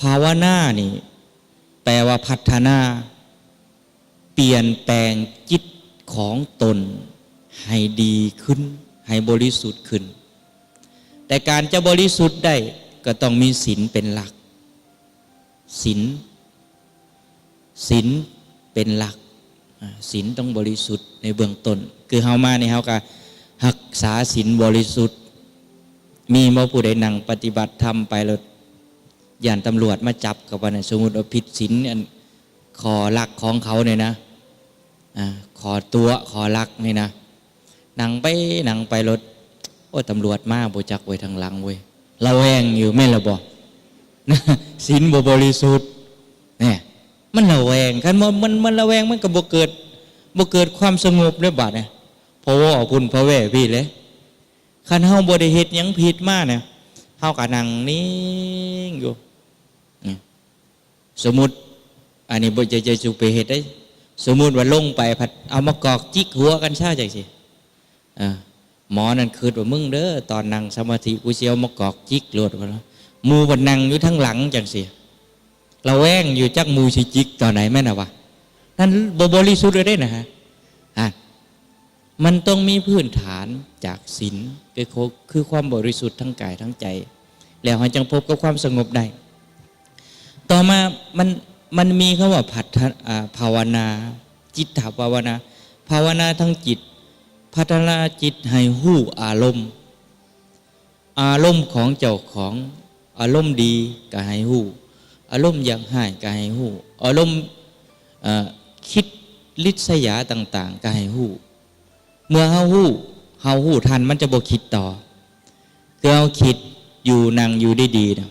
ภาวนานี่แปลว่าพัฒนาเปลี่ยนแปลงจิตของตนให้ดีขึ้นให้บริสุทธิ์ขึ้นแต่การจะบริสุทธิ์ได้ก็ต้องมีศีลเป็นหลักศีลเป็นหลักศีลต้องบริสุทธิ์ในเบื้องต้นคือเฮามาเนี่ยเฮาก็รักษาศีลบริสุทธิ์มีบ่ผู้ใดนั่งปฏิบัติธรรมไปแล้วย่านตำรวจมาจับกับว่าสมมุติว่าผิดศีลขอลักของเขาเนี่ยนะขอตัวขอลักนี่นะนั่งไปรถโอ้ตำรวจมาบ่จักไว้ทางหลังเว้ยระแวงอยู่แม่นละบ่ศีลบ่บริสุทธิ์เนี่ยมันระแวงคันมันระแวงมันก็บ่เกิดความสงบในบัดเนี่ยเพราะว่าพุ่นพระแว่พี่เลยคันเฮาบ่ได้เฮ็ดหยังผิดมาเนี่ยเฮาก็นั่งนิ่งอยู่สมมุติอันนี้บ่จะจุไปเฮ็ดได้สมมุติว่าลงไปผัดเอามากอกจิกหัวกันซ่าจังซี่หมอนั่นคิดว่ามึงเด้อตอนนั่งสมาธิกูสิเอามากอกจิกโลดว่าหมู่บ่นั่งอยู่ทั้งหลังจังซี่ระแวงอยู่จักหมู่สิจิกตอนไหนแม่นน่ะวะนั่นบ่บริสุทธิ์เลยได้นะฮะมันต้องมีพื้นฐานจากศีลคือความบริสุทธิ์ทั้งกายทั้งใจแล้วให้จังพบกับความสงบได้ต่อมามันมีคำว่าภาวนาจิตตภาวนาทั้งจิตพัฒนาจิตให้ฮู้อารมณ์ของเจ้าของอารมณ์ดีก็ให้ฮู้อารมณ์อยากให้ก็ให้ฮู้อารมณ์คิดลิษยาต่างๆก็ให้ฮู้เมื่อเฮาฮู้ทันมันจะบ่คิดต่อคือเฮาคิดอยู่นั่งอยู่ดีๆนะ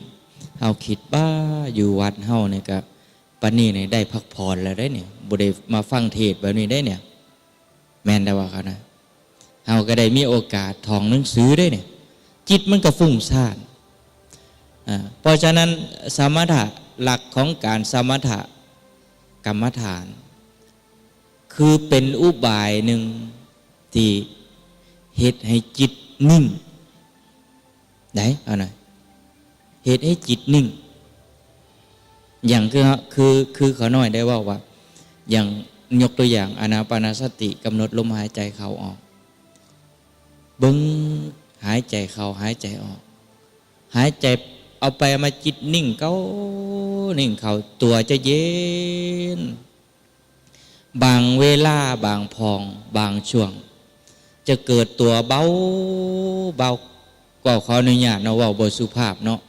เฮาคิดบ้าอยู่วัดเฮาเนี่ยก็ปานนี้เนี่ยได้พักผ่อนแล้วได้เนี่ยบ่ได้มาฟังเทศน์แบบนี้ได้เนี่ยแม่นได้ว่าเขานะเฮาก็ได้มีโอกาสท่องหนังสือได้เนี่ยจิตมันก็ฟุ้งซ่านเพราะฉะนั้นสมถะหลักของการสมถะกรรมฐานคือเป็นอุบายหนึ่งที่เฮ็ดให้จิตนิ่งได้เอาหน่อยเฮ็ดให้จิตนิ่งอย่างคือเขาหน่อยได้ว่าอย่างยกตัวอย่างอานาปานสติกำหนดลมหายใจเข้าออกเบิ่งหายใจเข้าหายใจออกหายใจเอาไปมาจิตนิ่งเข้าตัวจะเย็นบางเวลาบางพองบางช่วงจะเกิดตัวเบาก็ขออนุญาตเนาะว่าบ่สุภาพเนาะ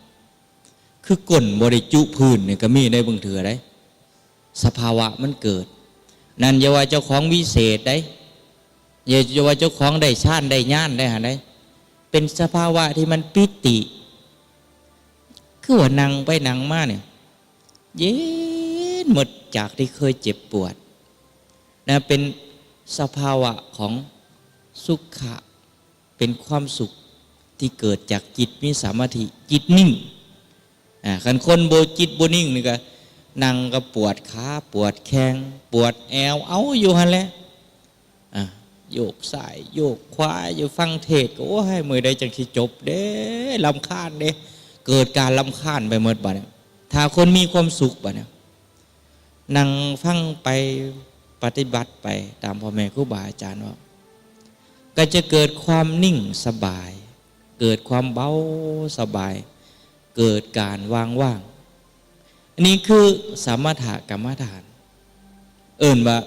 คือก้นบ่ได้จุพื้นนี่ก็มีได้บางเถื่อได้สภาวะมันเกิดนั่นอย่าว่าเจ้าของวิเศษได้อย่าว่าเจ้าของได้ชาญได้ญาณได้หาได้เป็นสภาวะที่มันปิติคือว่านั่งไปนั่งมาเนี่ยเย็นหมดจากที่เคยเจ็บปวดนะเป็นสภาวะของสุขะเป็นความสุขที่เกิดจากจิตมีสมาธิจิตนิ่งคันคนโบจิตโบนิ่งนี่ก็นั่งก็ปวดขาปวดแข้งปวดแอวเอาอยู่หันแหละโยกซ้ายโยกขวาอยู่ฟังเทศก็โอ้ให้มือได้จังสิจบเด้ลำคาญเด้เกิดการลำคาญไปหมดบัดเนี่ยถ้าคนมีความสุขบัดเนี่ยนั่งฟังไปปฏิบัติไปตามพ่อแม่ครูบาอาจารย์ว่าก็จะเกิดความนิ่งสบายเกิดความเบาสบายเกิดการว่างอันนี้คือสมถกรรมฐานว่า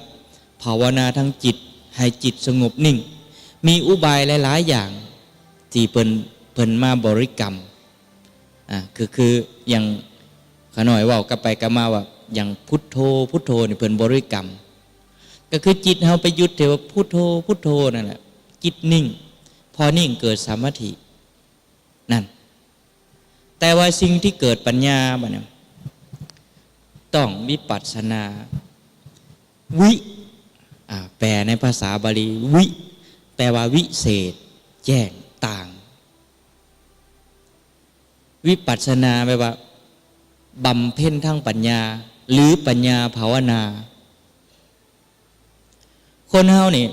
ภาวนาทั้งจิตให้จิตสงบนิ่งมีอุบายหลายๆอย่างที่เพิ่นมาบริกรรมคืออย่างขน่อยว่ากันไปกันมาว่าอย่างพุทโธนี่เพิ่นบริกรรมก็คือจิตเฮาไปยึดแต่ว่าพุทโธนั่นแหละจิตนิ่งพอนิ่งเกิดสมาธินั่นแต่ว่าสิ่งที่เกิดปัญญาบัดนี้ต้องวิปัสสนาแปลในภาษาบาลีวิแปลว่าวิเศษแจ้งต่างวิปัสสนาแปลว่าบำเพ็ญทางปัญญาหรือปัญญาภาวนาคนเฮานี่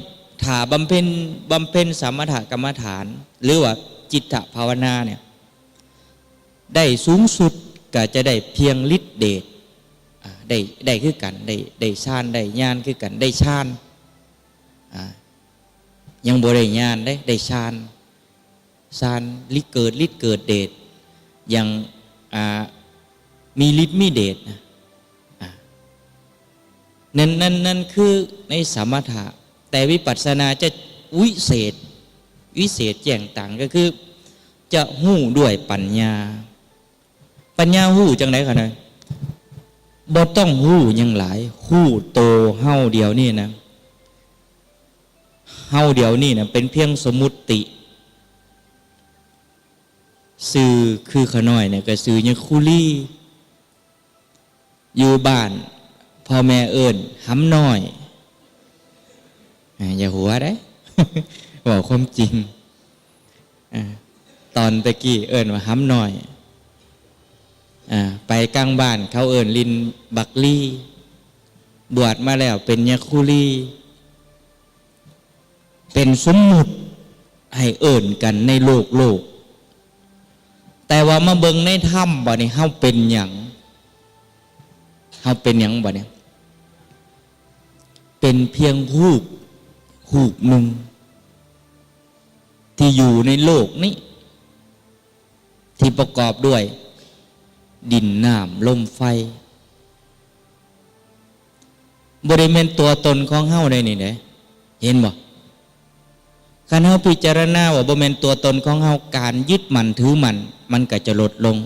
ถ้าบำเพ็ญสมถกรรมฐานหรือว่าจิตตภาวนาเนี่ยได้สูงสุด ก็จะได้เพียงฤทธิเดชได้คือกันได้ฌานได้ญาณคือกันได้ฌานยังบ่ได้ญาณได้ฌานฤทธิ์เกิดเดชยังมีฤทธิ์มีเดชนั่นคือในสมถะแต่วิปัสสนาจะวิเศษแจ่งต่างก็คือจะหู้ด้วยปัญญาหู้จังไหนคะเนี่ยบ่ต้องหู้ยังหลายหู้โตเฮาเดียวนี่นะเฮาเดียวนี่นะเป็นเพียงสมมุติสื่อคือขน้อยเนี่ยก็สื่อยังคุลี่อยู่บ้านพ่อแม่เอิ้นหำน้อยอย่าหัวได้ บอกความจริงตอนตะกี้เอิ้นว่าหำน้อยไปกลางบ้านเขาเอิ้นลินบักลี่บวชมาแล้วเป็นยาคุลีเป็นสมมุติให้เอิ้นกันในโลกแต่ว่ามาเบิ่งในถ้ำบ่นี่เฮาเป็นหยังบ่เนี่ยเป็นเพียงรูปหนึ่งที่อยู่ในโลกนี้ที่ประกอบด้วยดินน้ำลมไฟบริเวณตัวตนของเฮาได้นี่เด้เห็นบ่คันเฮาพิจารณาว่าบ่แม่นตัวตนของเฮาการยึดมั่นถือมันก็จะลดลง